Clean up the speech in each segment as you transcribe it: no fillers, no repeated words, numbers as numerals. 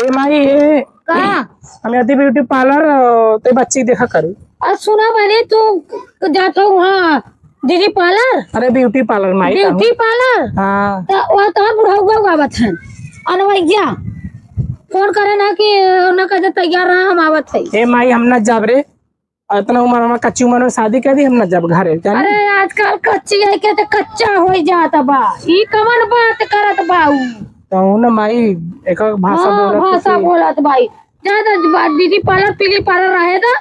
ए माई ये का हम आती ब्यूटी पार्लर ते बच्ची देखा करू। आज सुना मैंने तू जाता हूँ हाँ दीदी पार्लर अरे beauty parlour my beauty parlour हाँ तो वह तो बुढ़ा हुआ आवत है अनवैया फोन करे ना कि उन्हें कहे तैयार रहा हम आवत है। ए माई हम न जब रे इतना उम्र हमारा कच्ची उम्र में शादी कर दी हम न जब घरे जाने। अरे आजकल कच्ची है के तो कच्चा हो जाता बा ई कमन बात करत बाऊ तो न माई एक भाषा बोलत भाषा बोलत भाई ज्यादा दीदी पार्लर पीली पार्लर रहे था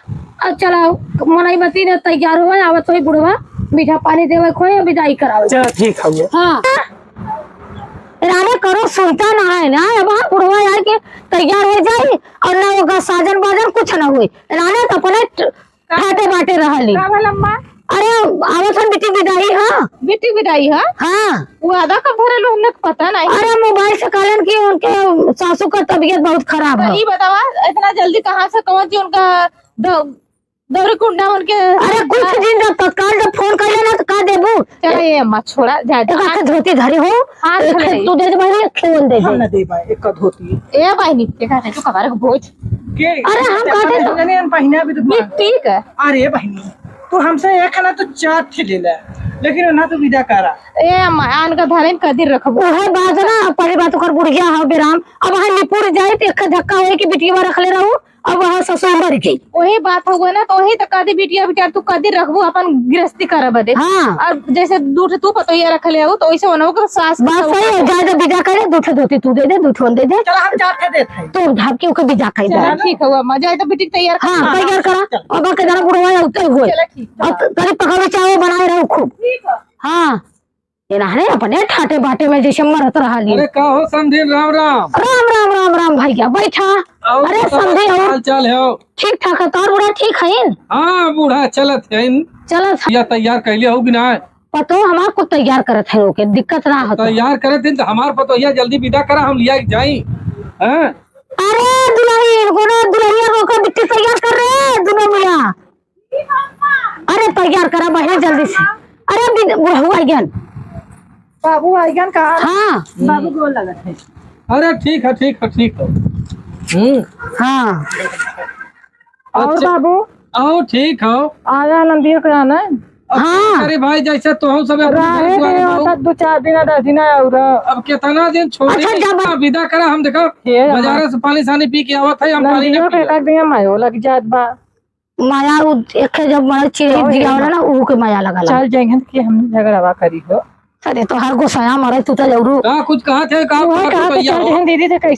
अब चलाओ मनाई बती ने तैयार हुआ आवत होई बुढ़वा मीठा पानी देवे खोए विदाई कराओ। चल ठीक है। हाँ राने करो सुनता ना है ना अब बुढ़वा यार के तैयार हो जाए और ना होगा साजन बाजन कुछ ना हुई राने तो अपने ठाटे बाटे रहली। अरे आवत हम बेटी विदाई हाँ बेटी विदाई है हाँ वो आधा कब भरे उन्हें पता नहीं। अरे मोबाइल से कारण की उनके सासू का तबीयत बहुत खराब है। ये बतावा इतना जल्दी कहाँ से कौन सी उनका दौरे कुंडा उनके। अरे कुछ दिन जब तत्काल जब फोन कर लेना तो का देबू चलो ये मत छोड़ा देखा धोती धरी हो हाँ तू दे भाई फोन दे हम न दे पाए एक धोती ए भाई नहीं देखा नहीं तो कबारे को बोझ के अरे हम कहते तो नहीं हम पहिना भी तो ठीक है। अरे बहनी तू हमसे एक ना तो चार ठे ले ले लेकिन ना तो विदा करा ए आन का धारे कदर रखबो ओहे बात ना पहली बात कर बुढ़िया हो बेराम अब वहां निपुर जाए तो एक धक्का होए कि बिटिया रख ले रहू अब वहां ससुर मर गई वही बात हो गई ना तो वही तो कदी बिटिया बिटिया तू कदर रखबो अपन गृहस्थी कर बदे। हाँ और जैसे दूठ तू पतोया रख ले हो तो वैसे होना को सास बात सही है ज्यादा विदा करे दूठे धोती तू दे दे दूठों दे दे चल हम चार ठे देत है तो ढाप के ओके विदा कर दे। चलो ठीक हुआ मजा है तो बेटी तैयार कर। हाँ तैयार करा अब के जरा बुढ़वा उतर हुए चलो ठीक और तेरे पकावे चावल बनाए रहो खूब। ठीक है। हाँ ये ना अपने ठाटे बाटे में जैसे मरत रहा ली। अरे का हो समझे राम राम राम राम राम राम भैया बैठा। अरे समझे हो हाल चाल है ठीक ठाक है तोर बुढ़ा ठीक है हाँ बूढ़ा चलत है चलत या तैयार कैले हो कि ना पतो हमार को तैयार करत है ओके दिक्कत ना हो। तैयार करे दिन तो हमार पतो जल्दी विदा करा हम लिया जाई हैं। अरे दुल्हन गोना दुल्हनिया को का बिट्टी तैयार कर रहे दोनों मिया। अरे तैयार करा बहन जल्दी से। अरे बुढ़ा ज्ञान बाबू आइगन कहा हाँ बाबू गोल लगा है। अरे ठीक है ठीक है ठीक है हाँ और अच्छा बाबू आओ ठीक हो आया नंदियों को आना है। हाँ अरे भाई जैसे तो हम सब रहे नहीं होता 2-4 दिन 10 दिन और अब कितना दिन छोड़ी अच्छा, जब- विदा करा हम देखो ये बाजार से पानी सानी पी के आवत है हम पानी नंदियों नहीं के पिया। एक दिन मायो लग जात बा माया एक जब मन चिड़ै दिया वाला ना ऊ के माया लगा चल जाएंगे कि हम झगड़ावा करी हो। अरे तो हर गुस्सा मरे तू तो जरूर कुछ कहा थे वो कहा कहा तो चल जाएंगे दीदी तो कैसे